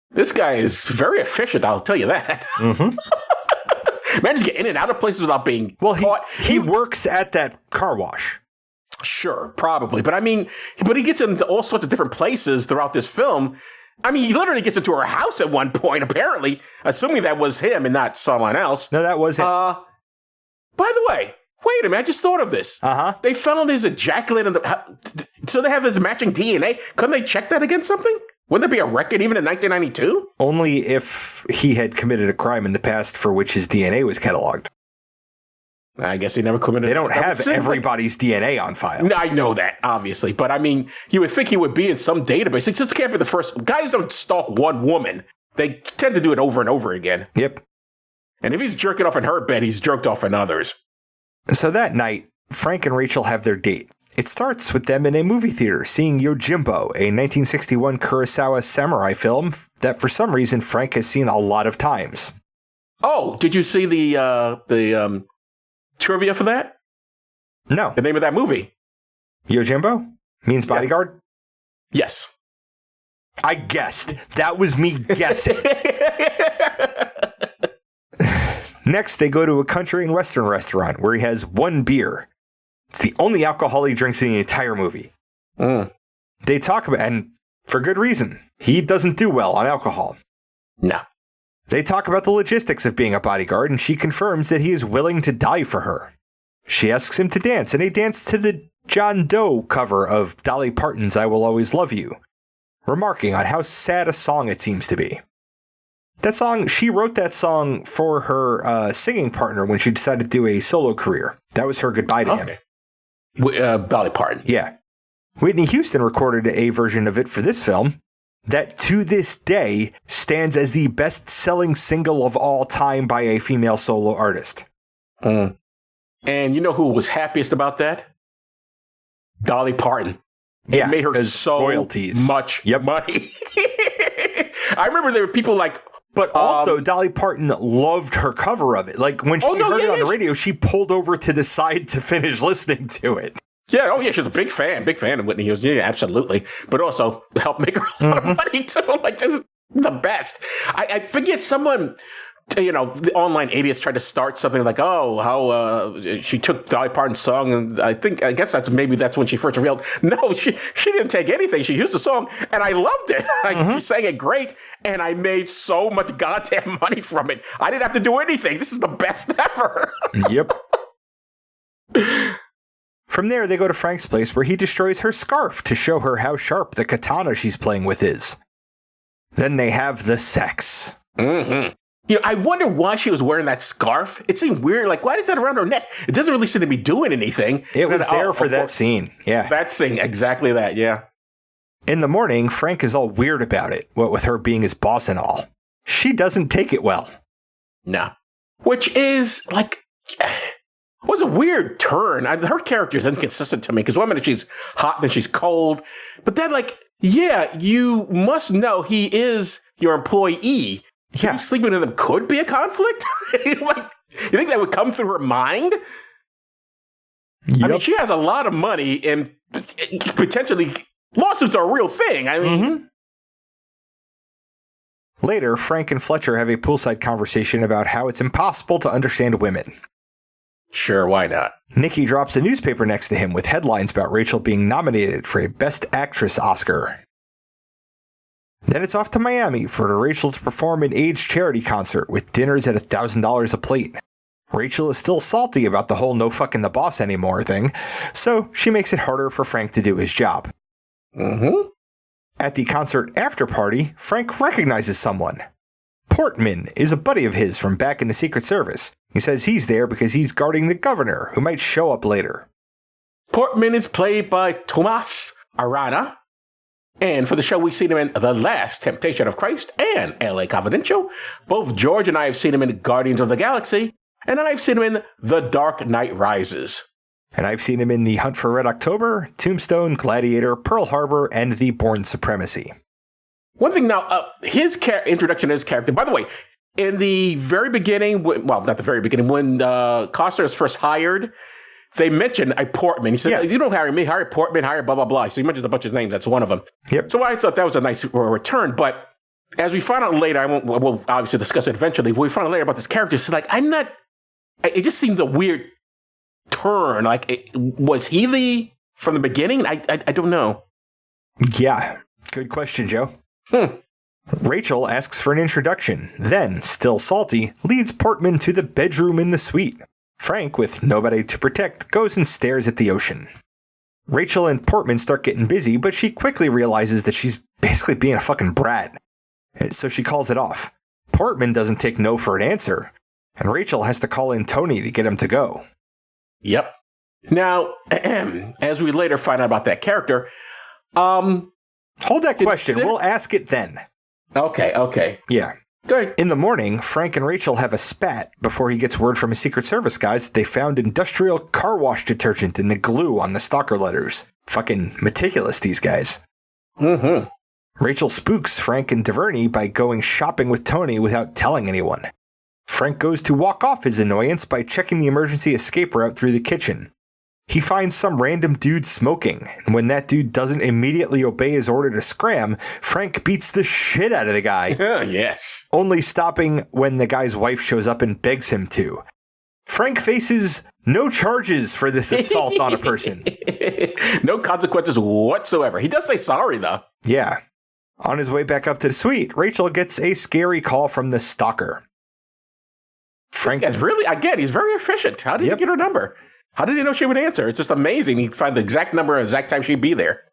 This guy is very efficient, I'll tell you that. Mm-hmm. Man, just get in and out of places without being caught. He works at that car wash. Sure, probably. But I mean, he gets into all sorts of different places throughout this film. I mean, he literally gets into her house at one point, apparently, assuming that was him and not someone else. No, that was him. By the way, wait a minute, I just thought of this. Uh-huh. They found his ejaculate so they have his matching DNA. Couldn't they check that against something? Wouldn't there be a record even in 1992? Only if he had committed a crime in the past for which his DNA was cataloged. I guess he never committed. They don't have everybody's DNA on file. No, I know that, obviously. But I mean, you would think he would be in some database. This can't be the first. Guys don't stalk one woman. They tend to do it over and over again. Yep. And if he's jerking off in her bed, he's jerked off in others. So that night, Frank and Rachel have their date. It starts with them in a movie theater seeing Yojimbo, a 1961 Kurosawa samurai film that for some reason Frank has seen a lot of times. Oh, did you see the trivia for that? No. The name of that movie? Yojimbo? Means Bodyguard? Yes. I guessed. That was me guessing. Next, they go to a country and western restaurant where he has one beer. It's the only alcohol he drinks in the entire movie. They talk about, and for good reason, he doesn't do well on alcohol. No. They talk about the logistics of being a bodyguard, and she confirms that he is willing to die for her. She asks him to dance, and they dance to the John Doe cover of Dolly Parton's I Will Always Love You, remarking on how sad a song it seems to be. That song, she wrote that song for her singing partner when she decided to do a solo career. That was her goodbye to him. Dolly Parton. Yeah. Whitney Houston recorded a version of it for this film that to this day stands as the best-selling single of all time by a female solo artist. And you know who was happiest about that? Dolly Parton. It made her so royalties. Much money. I remember there were people like... But also, Dolly Parton loved her cover of it. Like, when she heard it on the radio, she pulled over to the side to finish listening to it. Yeah, she was a big fan of Whitney Houston. Yeah, absolutely. But also helped make her a lot of money, too. Like, this is the best. I forget someone... the online idiots tried to start something like, how she took Dolly Parton's song, and I guess that's when she first revealed. No, she didn't take anything. She used the song, and I loved it. She sang it great, and I made so much goddamn money from it. I didn't have to do anything. This is the best ever. Yep. From there, they go to Frank's place where he destroys her scarf to show her how sharp the katana she's playing with is. Then they have the sex. Mm-hmm. I wonder why she was wearing that scarf. It seemed weird. Like, why is that around her neck? It doesn't really seem to be doing anything. It was there for that scene. Yeah. That scene. Exactly that. Yeah. In the morning, Frank is all weird about it, what with her being his boss and all. She doesn't take it well. No. Which is, like, was a weird turn. Her character is inconsistent to me because one minute she's hot, then she's cold. But then, like, yeah, you must know he is your employee. So you sleeping with him could be a conflict? Like, you think that would come through her mind? Yep. I mean, she has a lot of money and potentially lawsuits are a real thing. I mean... Later, Frank and Fletcher have a poolside conversation about how it's impossible to understand women. Sure, why not? Nikki drops a newspaper next to him with headlines about Rachel being nominated for a Best Actress Oscar. Then it's off to Miami for Rachel to perform an AIDS charity concert with dinners at $1,000 a plate. Rachel is still salty about the whole no fucking the boss anymore thing, so she makes it harder for Frank to do his job. At the concert after party, Frank recognizes someone. Portman is a buddy of his from back in the Secret Service. He says he's there because he's guarding the governor, who might show up later. Portman is played by Tomas Arana. And for the show, we've seen him in The Last Temptation of Christ and L.A. Confidential. Both George and I have seen him in Guardians of the Galaxy. And I've seen him in The Dark Knight Rises. And I've seen him in The Hunt for Red October, Tombstone, Gladiator, Pearl Harbor, and The Bourne Supremacy. One thing now, his introduction to his character, by the way, in the very beginning, well, not the very beginning, when Costner is first hired, they mentioned a Portman. He said, you don't hire me, hire Portman, hire blah, blah, blah. So he mentions a bunch of names. That's one of them. Yep. So I thought that was a nice return. But as we find out later, we'll obviously discuss it eventually, but we find out later about this character. It's like, it just seemed a weird turn. Like, was he from the beginning? I don't know. Yeah. Good question, Joe. Rachel asks for an introduction, then, still salty, leads Portman to the bedroom in the suite. Frank, with nobody to protect, goes and stares at the ocean. Rachel and Portman start getting busy, but she quickly realizes that she's basically being a fucking brat. So she calls it off. Portman doesn't take no for an answer, and Rachel has to call in Tony to get him to go. Yep. Now, as we later find out about that character, hold that question. We'll ask it then. Okay. Yeah. Good. In the morning, Frank and Rachel have a spat before he gets word from his Secret Service guys that they found industrial car wash detergent in the glue on the stalker letters. Fucking meticulous, these guys. Rachel spooks Frank and DuVernay by going shopping with Tony without telling anyone. Frank goes to walk off his annoyance by checking the emergency escape route through the kitchen. He finds some random dude smoking, and when that dude doesn't immediately obey his order to scram, Frank beats the shit out of the guy. Yes. Only stopping when the guy's wife shows up and begs him to. Frank faces no charges for this assault on a person. No consequences whatsoever. He does say sorry, though. Yeah. On his way back up to the suite, Rachel gets a scary call from the stalker. Frank is really, again, he's very efficient. How did he get her number? How did he know she would answer? It's just amazing. He'd find the exact number and exact time she'd be there.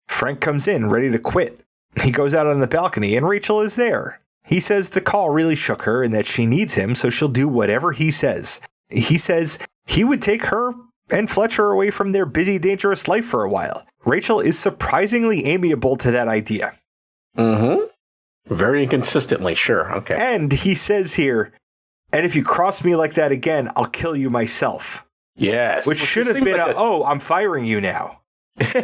Frank comes in, ready to quit. He goes out on the balcony, and Rachel is there. He says the call really shook her and that she needs him, so she'll do whatever he says. He says he would take her and Fletcher away from their busy, dangerous life for a while. Rachel is surprisingly amiable to that idea. Very inconsistently, sure. Okay. And he says here, and if you cross me like that again, I'll kill you myself. Yes. Which should have been like I'm firing you now.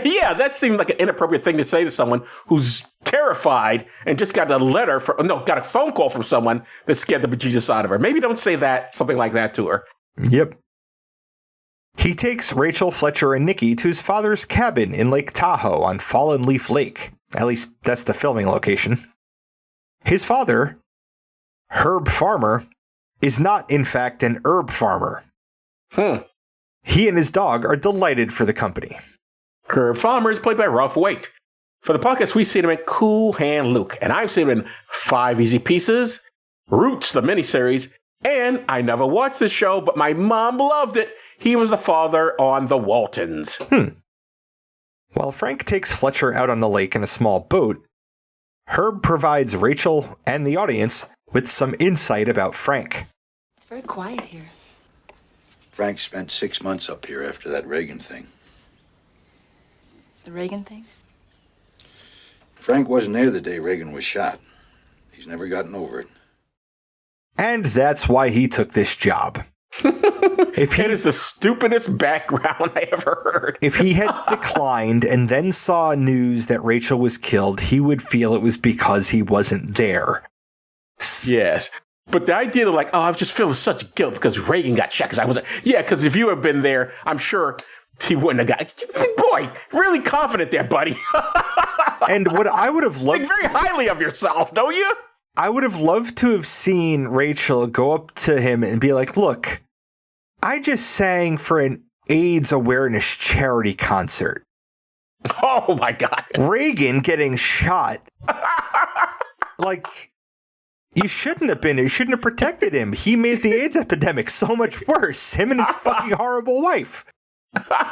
Yeah, that seemed like an inappropriate thing to say to someone who's terrified and just got got a phone call from someone that scared the bejesus out of her. Maybe don't say something like that to her. Yep. He takes Rachel, Fletcher, and Nikki to his father's cabin in Lake Tahoe on Fallen Leaf Lake. At least that's the filming location. His father, Herb Farmer, is not, in fact, an herb farmer. He and his dog are delighted for the company. Herb Farmer is played by Ralph Waite. For the podcast, we've seen him in Cool Hand Luke, and I've seen him in 5 Easy Pieces, Roots, the miniseries, and I never watched this show, but my mom loved it. He was the father on The Waltons. While Frank takes Fletcher out on the lake in a small boat, Herb provides Rachel and the audience with some insight about Frank. It's very quiet here. Frank spent 6 months up here after that Reagan thing. The Reagan thing? Frank wasn't there the day Reagan was shot. He's never gotten over it. And that's why he took this job. If It is the stupidest background I ever heard. If he had declined and then saw news that Rachel was killed, he would feel it was because he wasn't there. Yes. But the idea of like, oh, I was just feeling such guilt because Reagan got shot because I wasn't. Yeah, because if you had been there, I'm sure he wouldn't have got. Boy, really confident there, buddy. And what I would have loved. Think very highly of yourself, don't you? I would have loved to have seen Rachel go up to him and be like, look, I just sang for an AIDS awareness charity concert. Oh, my God. Reagan getting shot. Like, you shouldn't have been. You shouldn't have protected him. He made the AIDS epidemic so much worse. Him and his fucking horrible wife.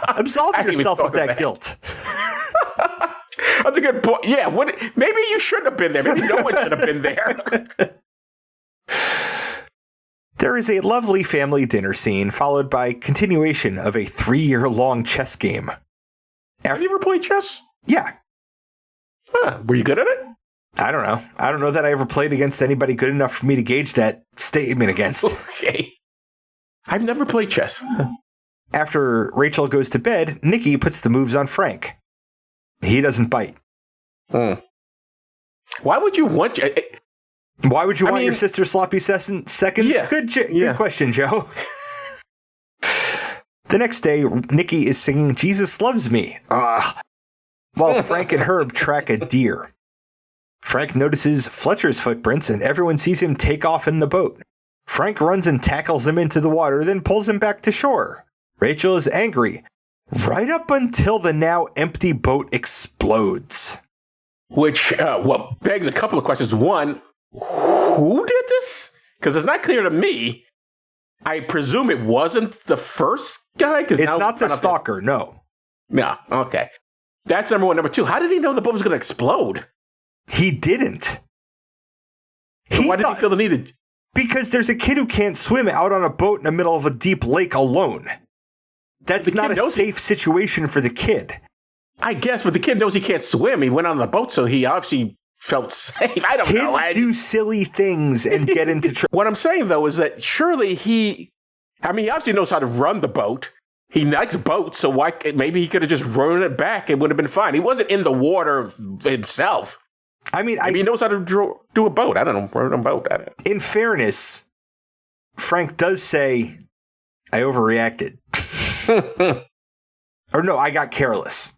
Absolve yourself of that guilt. That's a good point. Yeah, maybe you shouldn't have been there. Maybe no one should have been there. There is a lovely family dinner scene followed by continuation of a 3-year-long chess game. Have you ever played chess? Yeah. Were you good at it? I don't know. I don't know that I ever played against anybody good enough for me to gauge that statement against. Okay. I've never played chess. After Rachel goes to bed, Nikki puts the moves on Frank. He doesn't bite. Why would you want... Why would you want your sister sloppy seconds? Yeah. Good question, Joe. The next day, Nikki is singing Jesus Loves Me. While Frank and Herb track a deer. Frank notices Fletcher's footprints and everyone sees him take off in the boat. Frank runs and tackles him into the water, then pulls him back to shore. Rachel is angry, right up until the now empty boat explodes. Which, begs a couple of questions. One, who did this? Because it's not clear to me. I presume it wasn't the first guy? It's not the stalker, no. No, okay. That's number one. Number two, how did he know the boat was going to explode? He didn't. Why did he feel the need to... Because there's a kid who can't swim out on a boat in the middle of a deep lake alone. That's not a safe situation for the kid. I guess, but the kid knows he can't swim. He went on the boat, so he obviously felt safe. I don't know. Kids do silly things and get into trouble. What I'm saying, though, is that surely he obviously knows how to run the boat. He likes boats, so maybe he could have just run it back. It would have been fine. He wasn't in the water himself. I mean, he knows how to do a boat. I don't know, run a boat. In fairness, Frank does say, I overreacted. Or no, I got careless.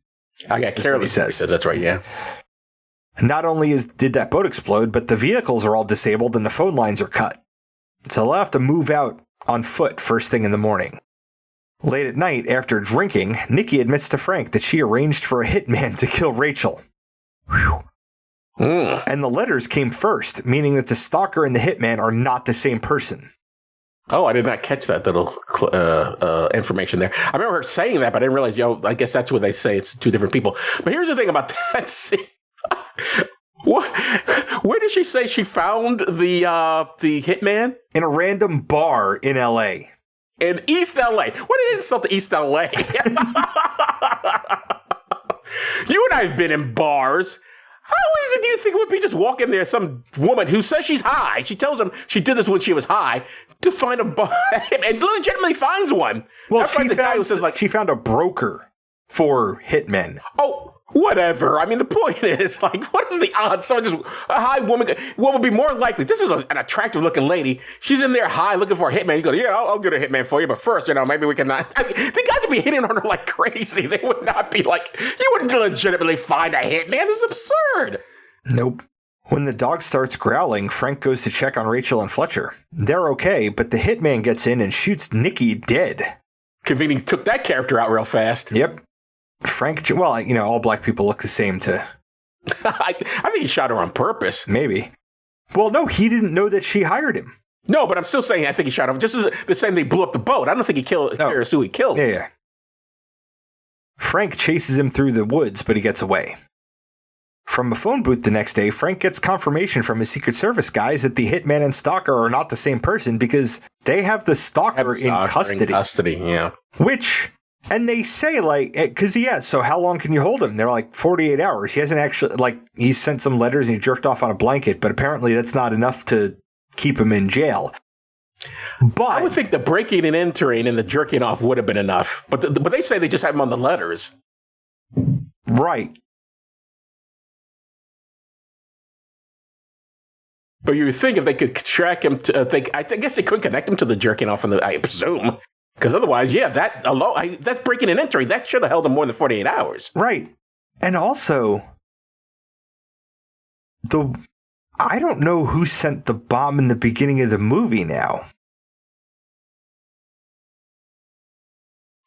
I got careless. He says that's right, yeah. Not only did that boat explode, but the vehicles are all disabled and the phone lines are cut. So they'll have to move out on foot first thing in the morning. Late at night, after drinking, Nikki admits to Frank that she arranged for a hitman to kill Rachel. Whew. And the letters came first, meaning that the stalker and the hitman are not the same person. Oh, I did not catch that little information there. I remember her saying that, but I didn't realize, I guess that's what they say. It's two different people. But here's the thing about that scene. Where did she say she found the hitman? In a random bar in L.A. In East L.A. What an insult to East L.A. You and I have been in bars. How easy do you think it would be just walk in there, some woman who says she's high, she tells him she did this when she was high, to find a bar, and legitimately finds one. Well, she found a broker for hitmen. Oh, whatever. I mean, the point is, what is the odds? Someone just, a high woman would be more likely. This is an attractive looking lady. She's in there high looking for a hitman. You go, yeah, I'll get a hitman for you. But first, maybe we can not. I mean, the guys would be hitting on her like crazy. They would not be you wouldn't legitimately find a hitman. This is absurd. Nope. When the dog starts growling, Frank goes to check on Rachel and Fletcher. They're okay, but the hitman gets in and shoots Nikki dead. Convenient took that character out real fast. Yep. Frank, all black people look the same to... I think he shot her on purpose. Maybe. Well, no, he didn't know that she hired him. No, but I'm still saying I think he shot her. Just as the same they blew up the boat. I don't think he killed her, who he killed. Yeah. Frank chases him through the woods, but he gets away. From a phone booth the next day, Frank gets confirmation from his Secret Service guys that the hitman and stalker are not the same person because they have the stalker in custody. Yeah. Which... And they say, so how long can you hold him? They're 48 hours. He hasn't actually, he sent some letters and he jerked off on a blanket, but apparently that's not enough to keep him in jail. But I would think the breaking and entering and the jerking off would have been enough. But they say they just have them on the letters. Right. But you think if they could track him to, I guess they couldn't connect him to the jerking off, I presume. Because otherwise, yeah, that alone, that's breaking and entering. That should have held him more than 48 hours. Right. And also, I don't know who sent the bomb in the beginning of the movie now.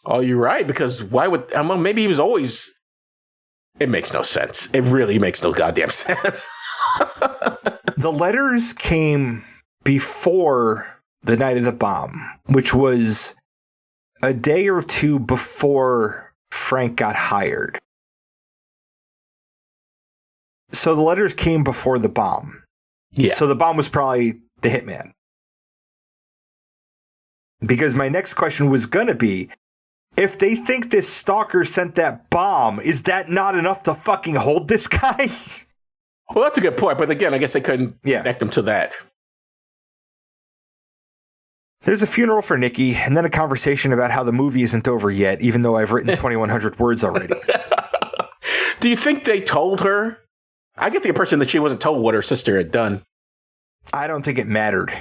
Oh, you're right, because why would, maybe he was always, it makes no sense. It really makes no goddamn sense. The letters came before the night of the bomb, which was a day or two before Frank got hired. So the letters came before the bomb. Yeah. So the bomb was probably the hitman. Because my next question was going to be, if they think this stalker sent that bomb, is that not enough to fucking hold this guy? Well, that's a good point. But again, I guess they couldn't connect him to that. There's a funeral for Nikki, and then a conversation about how the movie isn't over yet, even though I've written 2,100 words already. Do you think they told her? I get the impression that she wasn't told what her sister had done. I don't think it mattered.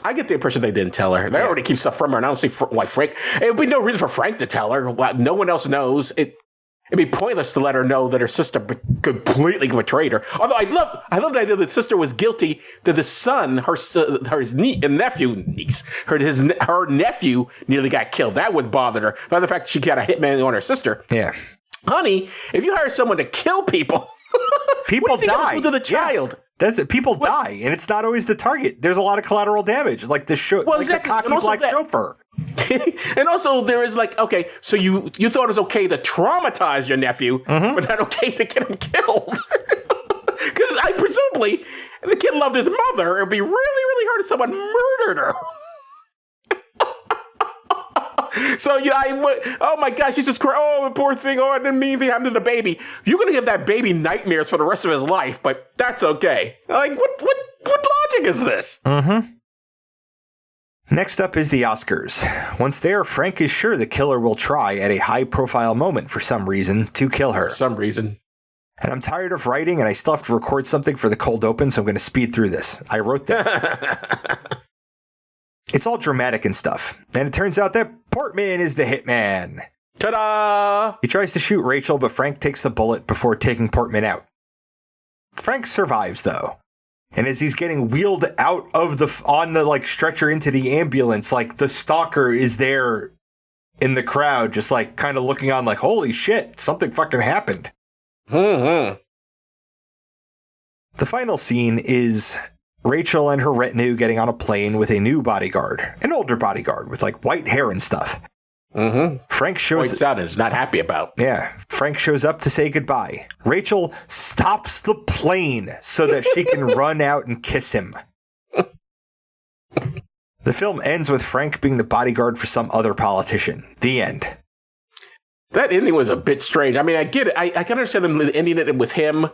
I get the impression they didn't tell her. They already keep stuff from her, and I don't see why Frank. It would be no reason for Frank to tell her. No one else knows. It'd be pointless to let her know that her sister completely betrayed her. Although I love the idea that sister was guilty that the son, her nephew nearly got killed. That would bother her. Not the fact that she got a hitman on her sister. Yeah. Honey, if you hire someone to kill people, people die. To the child. Yeah. That's it. People die, and it's not always the target. There's a lot of collateral damage, like the the cocky black chauffeur. And also, there is okay, so you thought it was okay to traumatize your nephew, but not okay to get him killed. Because presumably, the kid loved his mother. It would be really, really hard if someone murdered her. So oh my gosh, she's just crying. Oh, the poor thing. Oh, I didn't mean anything happened to the baby. You're gonna give that baby nightmares for the rest of his life, but that's okay. Like, what logic is this? Next up is the Oscars. Once there, Frank is sure the killer will try at a high-profile moment for some reason to kill her. For some reason. And I'm tired of writing, and I still have to record something for the cold open, so I'm going to speed through this. I wrote that. It's all dramatic and stuff. And it turns out that Portman is the hitman. Ta-da! He tries to shoot Rachel, but Frank takes the bullet before taking Portman out. Frank survives, though. And as he's getting wheeled out of on the stretcher into the ambulance, the stalker is there in the crowd, just kind of looking on holy shit, something fucking happened. Mm-hmm. The final scene is Rachel and her retinue getting on a plane with a new bodyguard, an older bodyguard with white hair and stuff. Mm-hmm. Frank shows up is not happy about. Yeah, Frank shows up to say goodbye. Rachel stops the plane so that she can run out and kiss him. The film ends with Frank being the bodyguard for some other politician. The end. That ending was a bit strange. I mean, I get it. I can understand them ending it with him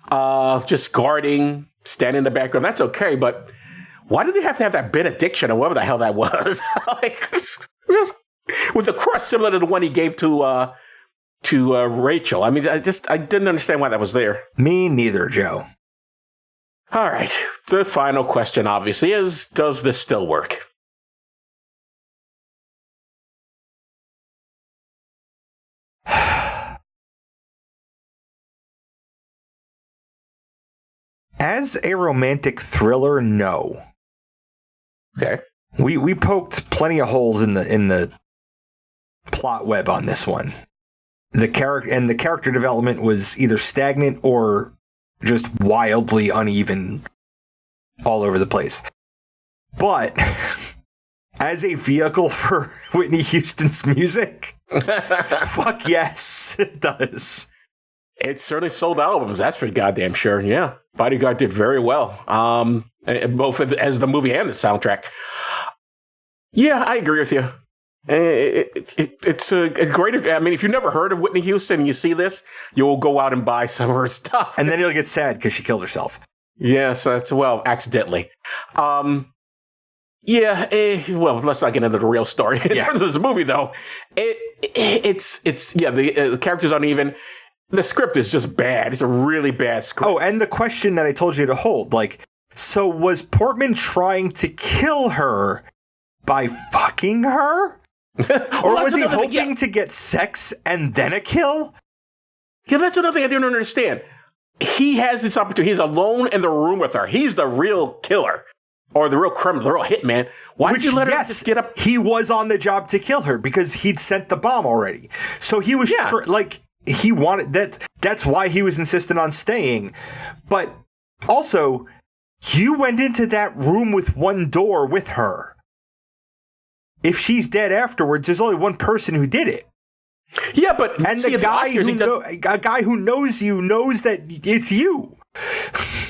just guarding, standing in the background. That's okay, but why did they have to have that benediction or whatever the hell that was? With a cross similar to the one he gave to Rachel. I mean, I didn't understand why that was there. Me neither, Joe. All right. The final question, obviously, is, does this still work? As a romantic thriller, no. Okay. We poked plenty of holes in the plot web on this one. The character development was either stagnant or just wildly uneven all over the place. But as a vehicle for Whitney Houston's music, fuck yes, it does. It certainly sold albums, that's for goddamn sure. Yeah, Bodyguard did very well, both as the movie and the soundtrack. Yeah, I agree with you. It's a great. I mean, if you've never heard of Whitney Houston and you see this, you'll go out and buy some of her stuff. And then you'll get sad because she killed herself. Yes, that's accidentally. Yeah, well, let's not get into the real story. In terms of this movie, though, the characters aren't even. The script is just bad. It's a really bad script. Oh, and the question that I told you to hold, like, so was Portman trying to kill her by fucking her? Or was he hoping to get sex and then a kill? Yeah, that's another thing I don't understand. He has this opportunity. He's alone in the room with her. He's the real killer. Or the real criminal, the real hitman. Why did you let her just get up? He was on the job to kill her because he'd sent the bomb already. So he was he wanted that. That's why he was insistent on staying. But also, you went into that room with one door with her. If she's dead afterwards, there's only one person who did it. Yeah, but and the guy a guy who knows you knows that it's you.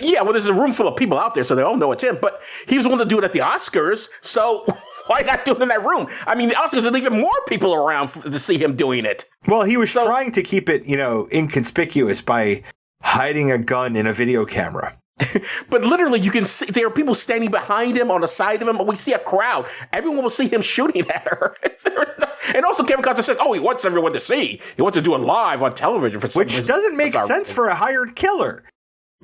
Yeah, well, there's a room full of people out there, so they all know it's him. But he was willing to do it at the Oscars, so why not do it in that room? I mean, the Oscars are leaving more people around to see him doing it. Well, he was trying to keep it, inconspicuous by hiding a gun in a video camera. But literally, you can see there are people standing behind him on the side of him, but we see a crowd. Everyone will see him shooting at her. And also, Kevin Costner says, he wants everyone to see. He wants to do it live on television for some reason. Which doesn't make sense for a hired killer.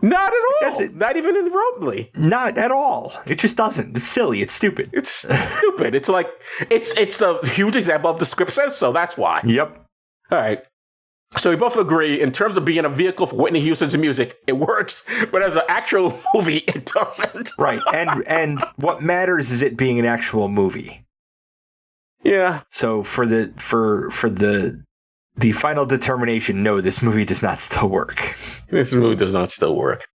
Not at all. Not even remotely. Not at all. It just doesn't. It's silly. It's stupid. It's stupid. It's like, it's the huge example of the script says so. That's why. Yep. All right. So we both agree, in terms of being a vehicle for Whitney Houston's music, it works. But as an actual movie, it doesn't. Right. And what matters is it being an actual movie. Yeah. So for the final determination, no, this movie does not still work. This movie does not still work.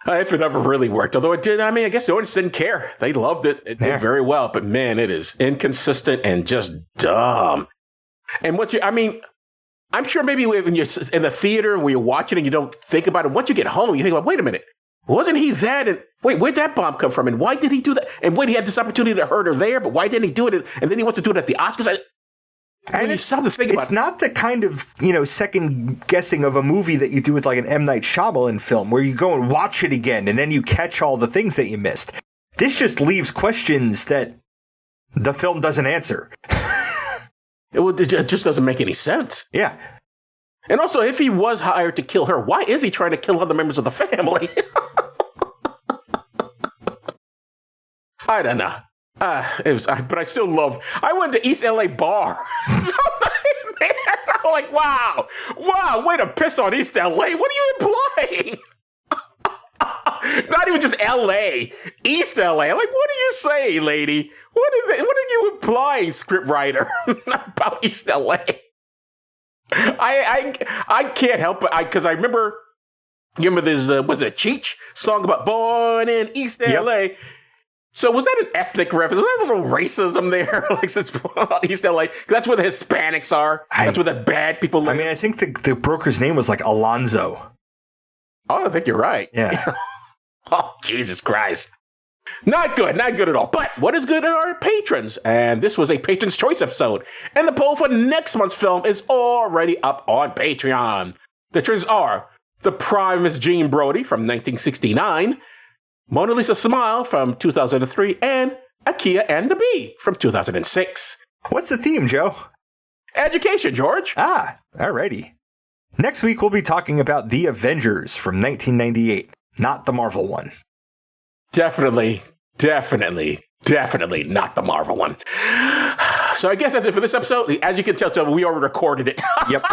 If it ever really worked. Although it did, I guess the audience didn't care. They loved it. It did very well. But man, it is inconsistent and just dumb. And I'm sure maybe when you're in the theater, when you're watching and you don't think about it, once you get home, you think, wait a minute. Wasn't he that? And wait, where'd that bomb come from? And why did he do that? And wait, he had this opportunity to hurt her there, but why didn't he do it? And then he wants to do it at the Oscars. And it's something to think about. It's not the kind of, second guessing of a movie that you do with like an M. Night Shyamalan film where you go and watch it again and then you catch all the things that you missed. This just leaves questions that the film doesn't answer. It just doesn't make any sense. Yeah. And also, if he was hired to kill her, why is he trying to kill other members of the family? I don't know. But I still love. I went to East LA bar. I'm like, wow, way to piss on East LA. What are you implying? Not even just LA, East LA. I'm like, what do you say, lady? What are you implying, scriptwriter, about East LA? I can't help it because I remember. You remember there's was it a Cheech song about born in East LA? So was that an ethnic reference? Was that a little racism there? Like since East LA, that's where the Hispanics are. That's where the bad people live. I think the broker's name was like Alonzo. Oh, I think you're right. Yeah. Oh, Jesus Christ. Not good at all. But what is good are our patrons. And this was a Patron's Choice episode. And the poll for next month's film is already up on Patreon. The choices are The Prime Miss Jean Brodie from 1969, Mona Lisa Smile from 2003, and Akia and the Bee from 2006. What's the theme, Joe? Education, George. Alrighty. Next week, we'll be talking about The Avengers from 1998, not the Marvel one. Definitely not the Marvel one. So I guess that's it for this episode. As you can tell, we already recorded it. Yep.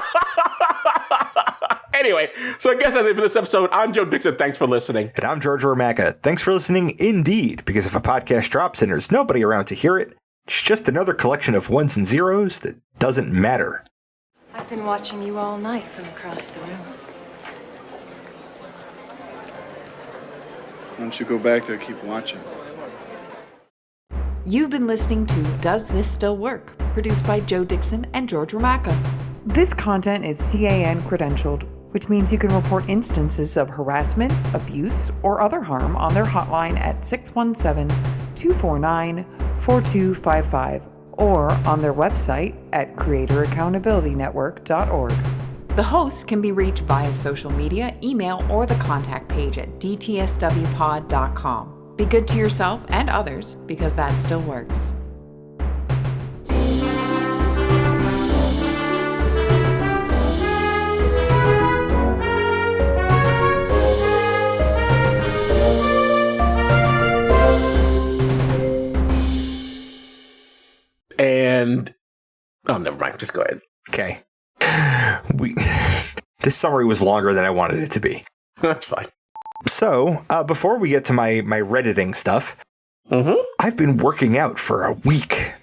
Anyway, so I guess that's it for this episode. I'm Joe Dixon. Thanks for listening. And I'm George Romaka. Thanks for listening indeed, because if a podcast drops and there's nobody around to hear it, it's just another collection of ones and zeros that doesn't matter. I've been watching you all night from across the room. Why don't you go back there and keep watching? You've been listening to Does This Still Work? Produced by Joe Dixon and George Romaka. This content is CAN credentialed, which means you can report instances of harassment, abuse, or other harm on their hotline at 617-249-4255 or on their website at creatoraccountabilitynetwork.org. The hosts can be reached via social media, email, or the contact page at dtswpod.com. Be good to yourself and others, because that still works. And oh, never mind. Just go ahead. Okay. This summary was longer than I wanted it to be. That's fine. So, before we get to my Redditing stuff, I've been working out for a week.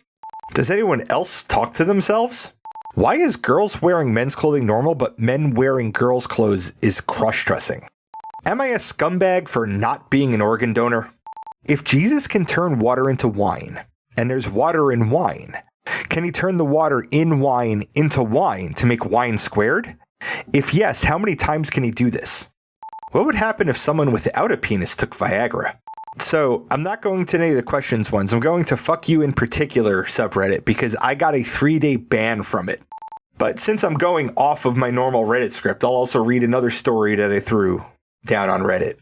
Does anyone else talk to themselves? Why is girls wearing men's clothing normal, but men wearing girls' clothes is cross-dressing? Am I a scumbag for not being an organ donor? If Jesus can turn water into wine, and there's water in wine, can he turn the water in wine into wine to make wine squared? If yes, how many times can he do this? What would happen if someone without a penis took Viagra? So, I'm not going to any of the questions ones. I'm going to fuck you in particular subreddit because I got a 3-day ban from it. But since I'm going off of my normal Reddit script, I'll also read another story that I threw down on Reddit.